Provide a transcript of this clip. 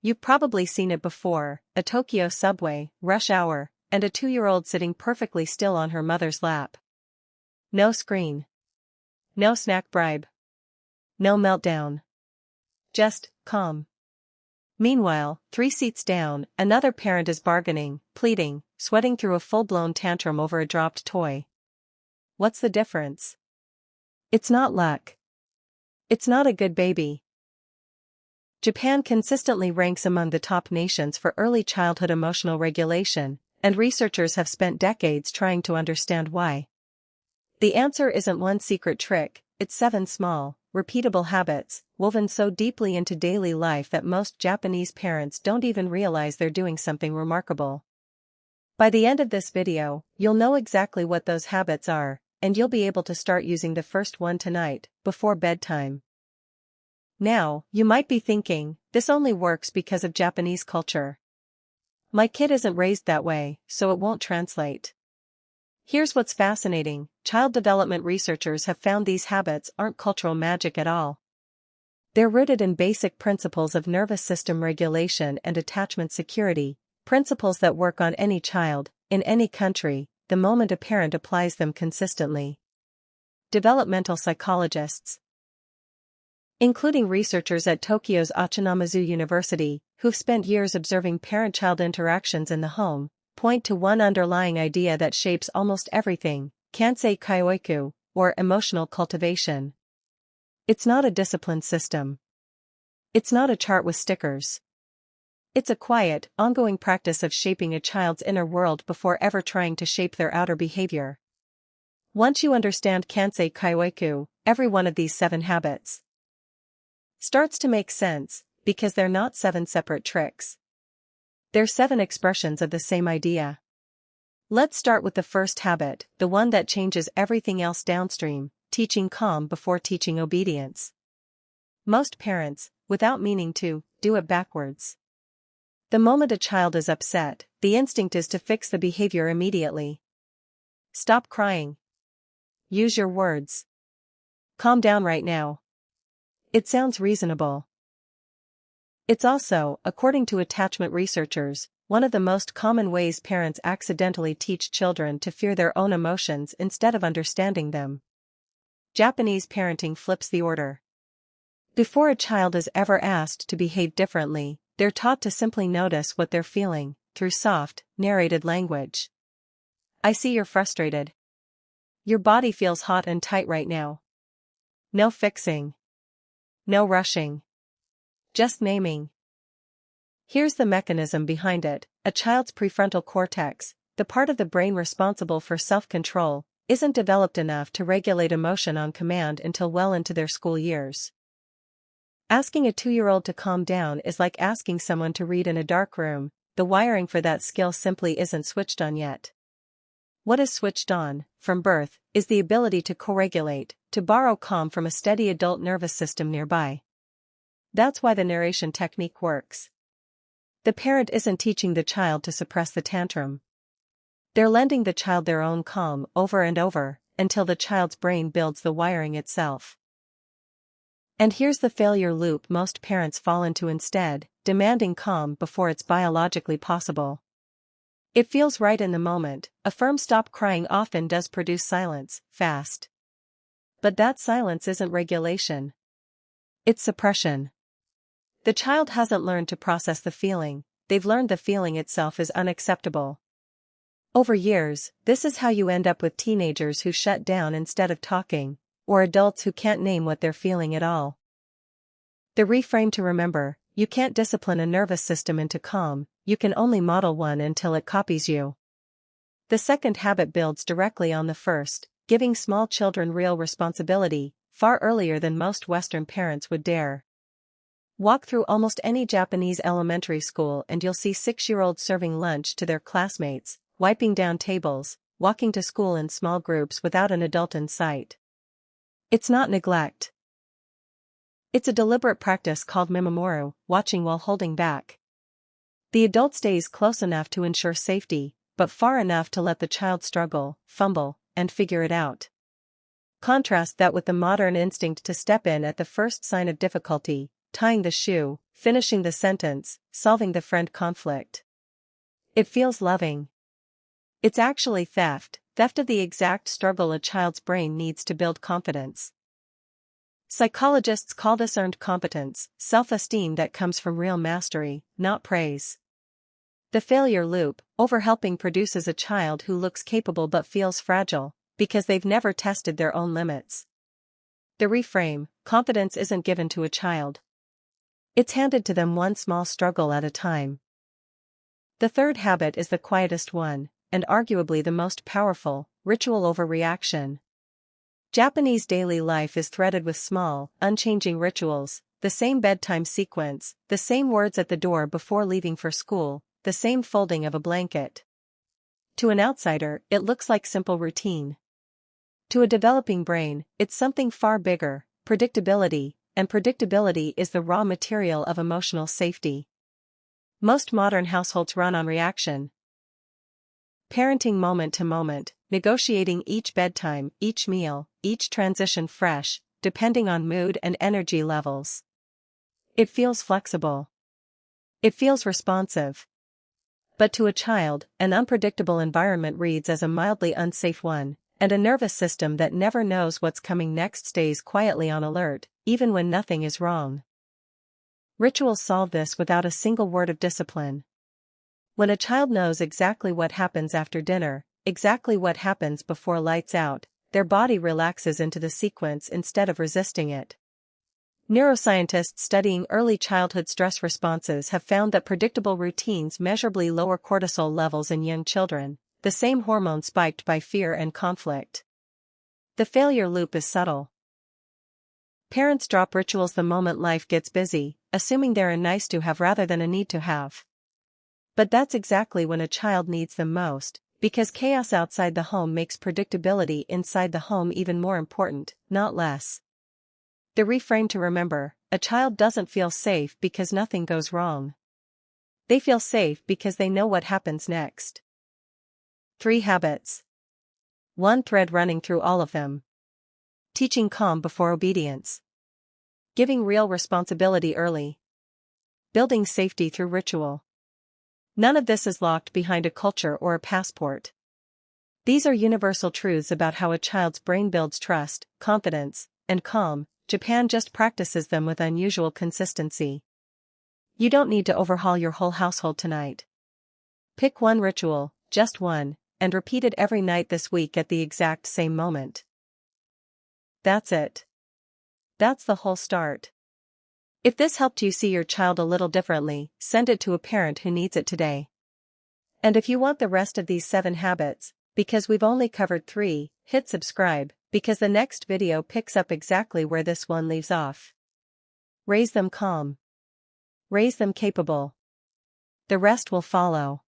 You've probably seen it before: a Tokyo subway, rush hour, and a 2-year-old sitting perfectly still on her mother's lap. No screen. No snack bribe. No meltdown. Just calm. Meanwhile, 3 seats down, another parent is bargaining, pleading, sweating through a full-blown tantrum over a dropped toy. What's the difference? It's not luck. It's not a good baby. Japan consistently ranks among the top nations for early childhood emotional regulation, and researchers have spent decades trying to understand why. The answer isn't one secret trick, it's 7 small, repeatable habits, woven so deeply into daily life that most Japanese parents don't even realize they're doing something remarkable. By the end of this video, you'll know exactly what those habits are, and you'll be able to start using the first one tonight, before bedtime. Now, you might be thinking, this only works because of Japanese culture. My kid isn't raised that way, so it won't translate. Here's what's fascinating: child development researchers have found these habits aren't cultural magic at all. They're rooted in basic principles of nervous system regulation and attachment security, principles that work on any child, in any country, the moment a parent applies them consistently. Developmental psychologists, including researchers at Tokyo's Achinamazu University, who've spent years observing parent-child interactions in the home, point to one underlying idea that shapes almost everything: kansei kyoiku, or emotional cultivation. It's not a discipline system. It's not a chart with stickers. It's a quiet, ongoing practice of shaping a child's inner world before ever trying to shape their outer behavior. Once you understand kansei kyoiku, every one of these 7 habits starts to make sense, because they're not 7 separate tricks. They're 7 expressions of the same idea. Let's start with the first habit, the one that changes everything else downstream: teaching calm before teaching obedience. Most parents, without meaning to, do it backwards. The moment a child is upset, the instinct is to fix the behavior immediately. Stop crying. Use your words. Calm down right now. It sounds reasonable. It's also, according to attachment researchers, one of the most common ways parents accidentally teach children to fear their own emotions instead of understanding them. Japanese parenting flips the order. Before a child is ever asked to behave differently, they're taught to simply notice what they're feeling, through soft, narrated language. I see you're frustrated. Your body feels hot and tight right now. No fixing. No rushing. Just naming. Here's the mechanism behind it: a child's prefrontal cortex, the part of the brain responsible for self-control, isn't developed enough to regulate emotion on command until well into their school years. Asking a 2-year-old to calm down is like asking someone to read in a dark room. The wiring for that skill simply isn't switched on yet. What is switched on, from birth, is the ability to co-regulate, to borrow calm from a steady adult nervous system nearby. That's why the narration technique works. The parent isn't teaching the child to suppress the tantrum. They're lending the child their own calm over and over, until the child's brain builds the wiring itself. And here's the failure loop most parents fall into instead: demanding calm before it's biologically possible. It feels right in the moment. A firm stop crying often does produce silence, fast. But that silence isn't regulation. It's suppression. The child hasn't learned to process the feeling, they've learned the feeling itself is unacceptable. Over years, this is how you end up with teenagers who shut down instead of talking, or adults who can't name what they're feeling at all. The reframe to remember: you can't discipline a nervous system into calm, you can only model one until it copies you. The second habit builds directly on the first, giving small children real responsibility, far earlier than most Western parents would dare. Walk through almost any Japanese elementary school and you'll see 6-year-olds serving lunch to their classmates, wiping down tables, walking to school in small groups without an adult in sight. It's not neglect. It's a deliberate practice called mimamoru, watching while holding back. The adult stays close enough to ensure safety, but far enough to let the child struggle, fumble, and figure it out. Contrast that with the modern instinct to step in at the first sign of difficulty, tying the shoe, finishing the sentence, solving the friend conflict. It feels loving. It's actually theft of the exact struggle a child's brain needs to build confidence. Psychologists call this earned competence, self-esteem that comes from real mastery, not praise. The failure loop, overhelping, produces a child who looks capable but feels fragile, because they've never tested their own limits. The reframe, confidence isn't given to a child. It's handed to them one small struggle at a time. The third habit is the quietest one, and arguably the most powerful: ritual overreaction. Japanese daily life is threaded with small, unchanging rituals, the same bedtime sequence, the same words at the door before leaving for school, the same folding of a blanket. To an outsider, it looks like simple routine. To a developing brain, it's something far bigger: predictability, and predictability is the raw material of emotional safety. Most modern households run on reaction. Parenting moment to moment, negotiating each bedtime, each meal, each transition fresh, depending on mood and energy levels. It feels flexible. It feels responsive. But to a child, an unpredictable environment reads as a mildly unsafe one, and a nervous system that never knows what's coming next stays quietly on alert, even when nothing is wrong. Rituals solve this without a single word of discipline. When a child knows exactly what happens after dinner, exactly what happens before lights out, their body relaxes into the sequence instead of resisting it. Neuroscientists studying early childhood stress responses have found that predictable routines measurably lower cortisol levels in young children, the same hormone spiked by fear and conflict. The failure loop is subtle. Parents drop rituals the moment life gets busy, assuming they're a nice to have rather than a need to have. But that's exactly when a child needs them most, because chaos outside the home makes predictability inside the home even more important, not less. The reframe to remember: a child doesn't feel safe because nothing goes wrong. They feel safe because they know what happens next. 3 habits. One thread running through all of them. Teaching calm before obedience. Giving real responsibility early. Building safety through ritual. None of this is locked behind a culture or a passport. These are universal truths about how a child's brain builds trust, confidence, and calm. Japan just practices them with unusual consistency. You don't need to overhaul your whole household tonight. Pick one ritual, just one, and repeat it every night this week at the exact same moment. That's it. That's the whole start. If this helped you see your child a little differently, send it to a parent who needs it today. And if you want the rest of these 7 habits, because we've only covered 3, hit subscribe, because the next video picks up exactly where this one leaves off. Raise them calm. Raise them capable. The rest will follow.